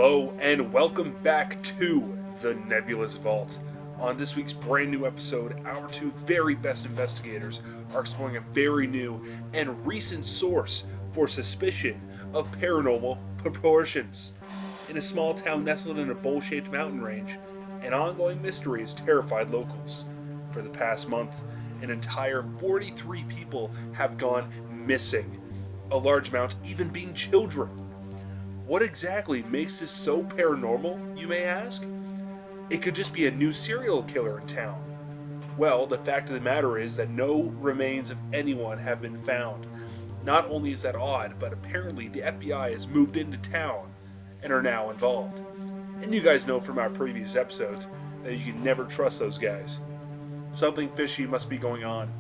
Hello, and welcome back to the Nebulous Vault. On this week's brand new episode, our two very best investigators are exploring a very new and recent source for suspicion of paranormal proportions. In a small town nestled in a bowl shaped mountain range, an ongoing mystery has terrified locals. For the past month, an entire 43 people have gone missing, a large amount even being children. What exactly makes this so paranormal, you may ask? It could just be a new serial killer in town. Well, the fact of the matter is that no remains of anyone have been found. Not only is that odd, but apparently the FBI has moved into town and are now involved. And you guys know from our previous episodes that you can never trust those guys. Something fishy must be going on.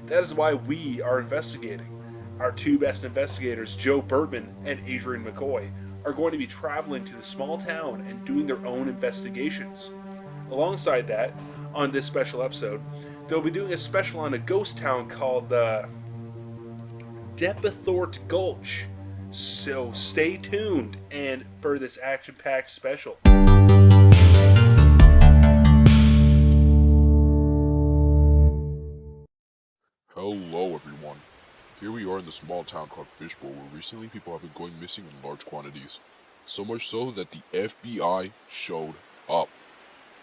That is why we are investigating. Our two best investigators, Joe Bertman and Adrian McCoy, are going to be traveling to the small town and doing their own investigations. Alongside that, on this special episode, they'll be doing a special on a ghost town called Depethort Gulch. So stay tuned and for this action-packed special. Hello everyone. Here we are in the small town called Fishbowl where recently people have been going missing in large quantities. So much so that the FBI showed up.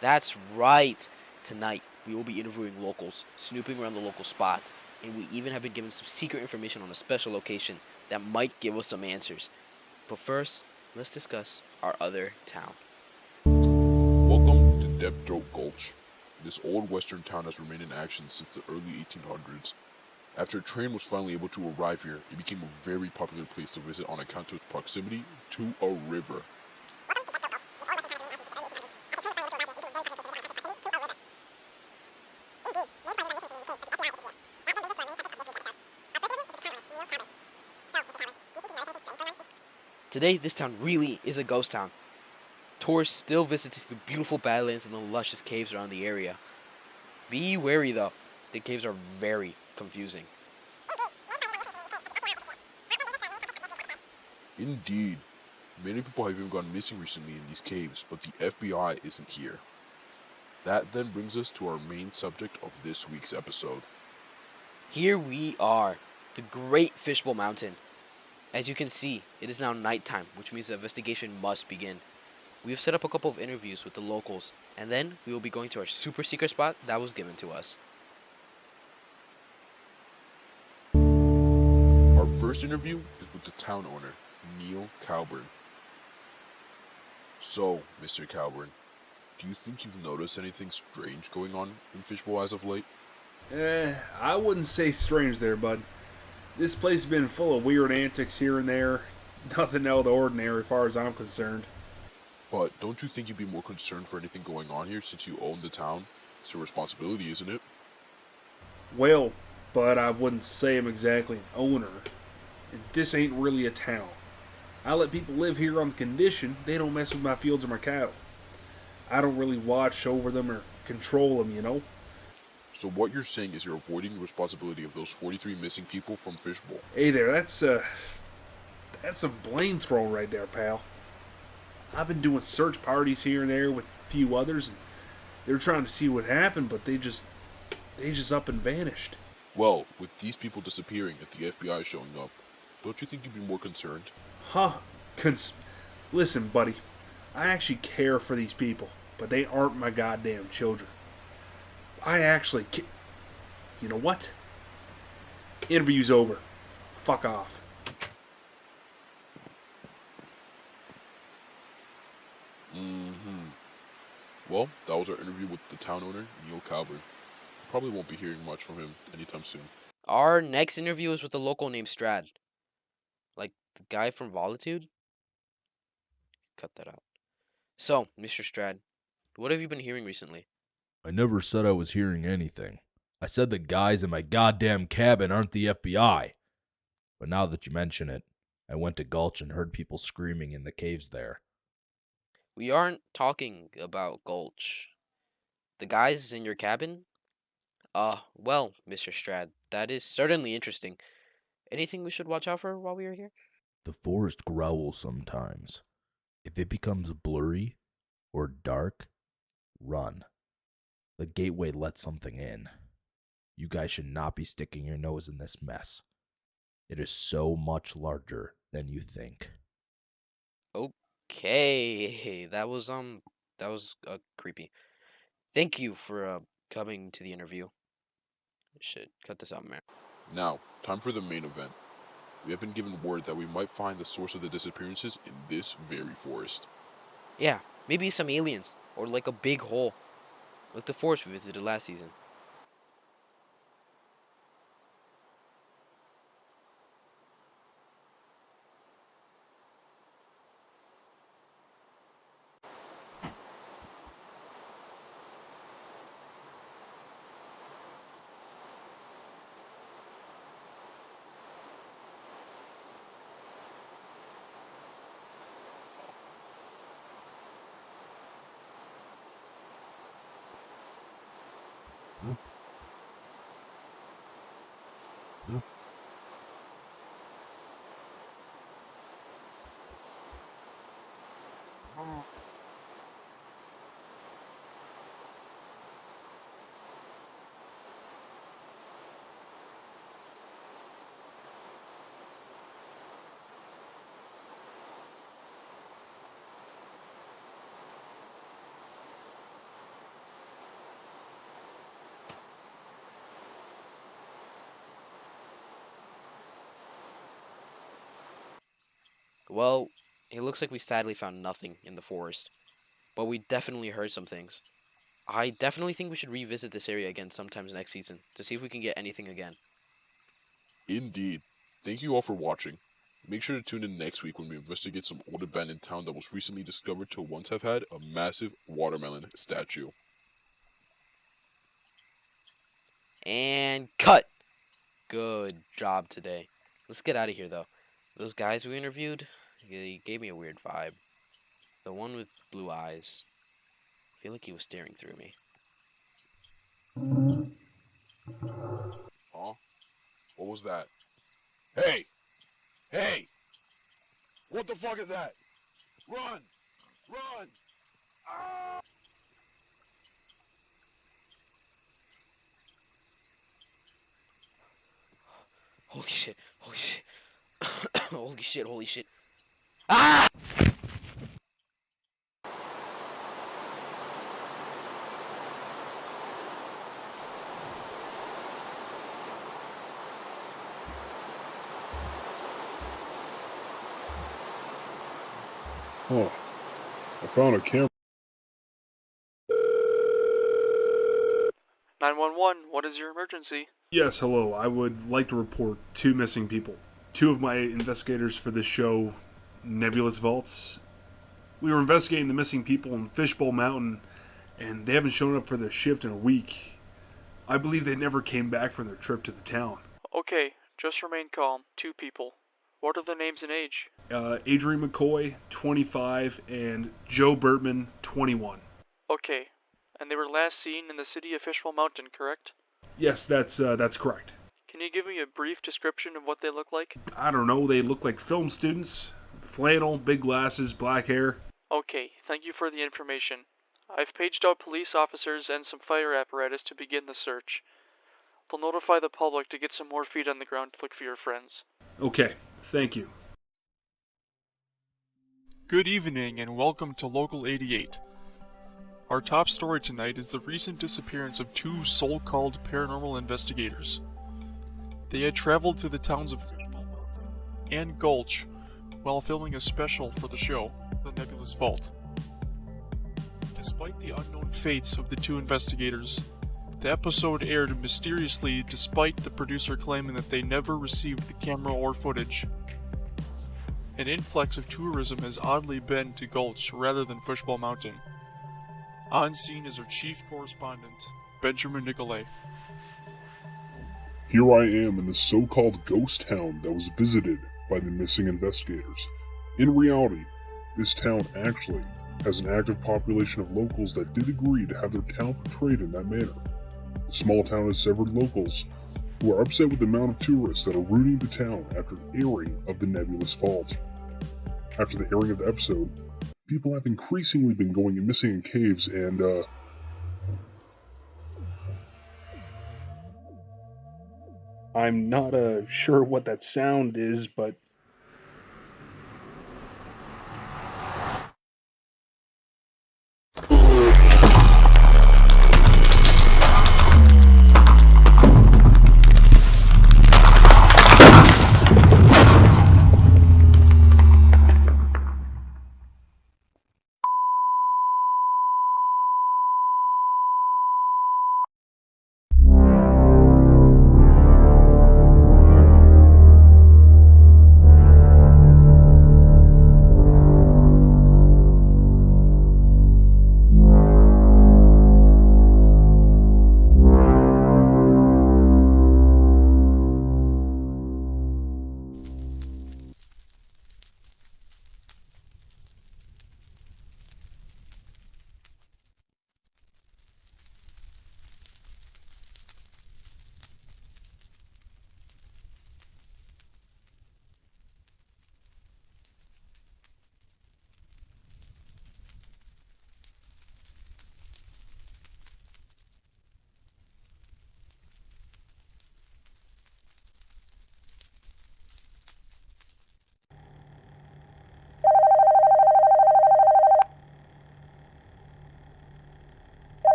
That's right. Tonight, we will be interviewing locals, snooping around the local spots, and we even have been given some secret information on a special location that might give us some answers. But first, let's discuss our other town. Welcome to Depthroat Gulch. This old western town has remained in action since the early 1800s. After a train was finally able to arrive here, it became a very popular place to visit on account of its proximity to a river. Today, this town really is a ghost town. Tourists still visit the beautiful badlands and the luscious caves around the area. Be wary though, the caves are very confusing. Indeed, many people have even gone missing recently in these caves, but the FBI isn't here. That then brings us to our main subject of this week's episode. Here we are, the Great Fishbowl Mountain. As you can see, it is now nighttime, which means the investigation must begin. We have set up a couple of interviews with the locals, and then we will be going to our super secret spot that was given to us. Our first interview is with the town owner, Neil Calburn. So, Mr. Calburn, do you think you've noticed anything strange going on in Fishbowl as of late? I wouldn't say strange there, bud. This place has been full of weird antics here and there. Nothing out of the ordinary as far as I'm concerned. But don't you think you'd be more concerned for anything going on here since you own the town? It's your responsibility, isn't it? Well, but I wouldn't say I'm exactly an owner. And this ain't really a town. I let people live here on the condition they don't mess with my fields or my cattle. I don't really watch over them or control them, you know? So what you're saying is you're avoiding the responsibility of those 43 missing people from Fishbowl. Hey there, that's some blame throwing right there, pal. I've been doing search parties here and there with a few others, and they're trying to see what happened, but they just up and vanished. Well, with these people disappearing and the FBI showing up, don't you think you'd be more concerned? Huh? Listen, buddy, I actually care for these people, but they aren't my goddamn children. You know what? Interview's over. Fuck off. Well, that was our interview with the town owner, Neil Calburn. Probably won't be hearing much from him anytime soon. Our next interview is with a local named Strad. Like the guy from Volitude? Cut that out. So, Mr. Strad, what have you been hearing recently? I never said I was hearing anything. I said the guys in my goddamn cabin aren't the FBI. But now that you mention it, I went to Gulch and heard people screaming in the caves there. We aren't talking about Gulch. The guys in your cabin? Well, Mr. Strad, that is certainly interesting. Anything we should watch out for while we are here? The forest growls sometimes. If it becomes blurry or dark, run. The gateway lets something in. You guys should not be sticking your nose in this mess. It is so much larger than you think. Okay, that was creepy. Thank you for coming to the interview. Shit, cut this out, man. Now, time for the main event. We have been given word that we might find the source of the disappearances in this very forest. Yeah, maybe some aliens or like a big hole, like the forest we visited last season. Well, it looks like we sadly found nothing in the forest, but we definitely heard some things. I definitely think we should revisit this area again sometimes next season to see if we can get anything again. Indeed. Thank you all for watching. Make sure to tune in next week when we investigate some old abandoned town that was recently discovered to once have had a massive watermelon statue. And cut! Good job today. Let's get out of here though. Those guys we interviewed, they gave me a weird vibe. The one with blue eyes. I feel like he was staring through me. Huh? What was that? Hey! Hey! What the fuck is that? Run! Run! Ah! Holy shit, holy shit. Holy shit, holy shit. Ah! Huh. I found a camera. 911, what is your emergency? Yes, hello. I would like to report 2 missing people. 2 of my investigators for this show, Nebulous Vaults. We were investigating the missing people in Fishbowl Mountain, and they haven't shown up for their shift in a week. I believe they never came back from their trip to the town. Okay, just remain calm. 2 people. What are their names and age? Adrian McCoy, 25, and Joe Bertman, 21. Okay, and they were last seen in the city of Fishbowl Mountain, correct? Yes, that's correct. Can you give me a brief description of what they look like? I don't know, they look like film students. Flannel, big glasses, black hair. Okay, thank you for the information. I've paged out police officers and some fire apparatus to begin the search. They'll notify the public to get some more feet on the ground to look for your friends. Okay, thank you. Good evening and welcome to Local 88. Our top story tonight is the recent disappearance of 2 so-called paranormal investigators. They had traveled to the towns of Fishbowl Mountain and Gulch while filming a special for the show, The Nebulous Vault. Despite the unknown fates of the 2 investigators, the episode aired mysteriously despite the producer claiming that they never received the camera or footage. An influx of tourism has oddly been to Gulch rather than Fishbowl Mountain. On scene is our chief correspondent, Benjamin Nicolay. Here I am in the so-called ghost town that was visited by the missing investigators. In reality, this town actually has an active population of locals that did agree to have their town portrayed in that manner. The small town has severed locals who are upset with the amount of tourists that are rooting the town after an airing of the Nebulous Vault. After the airing of the episode, people have increasingly been going missing in caves, and, I'm not sure what that sound is, but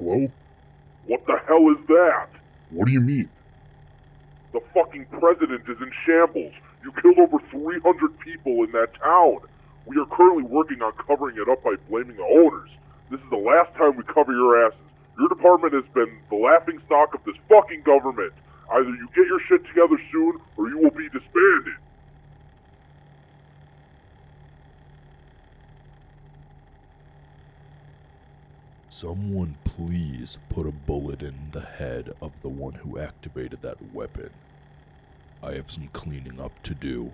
hello? What the hell is that? What do you mean? The fucking president is in shambles. You killed over 300 people in that town. We are currently working on covering it up by blaming the owners. This is the last time we cover your asses. Your department has been the laughingstock of this fucking government. Either you get your shit together soon, or you will be disbanded. Someone please put a bullet in the head of the one who activated that weapon. I have some cleaning up to do.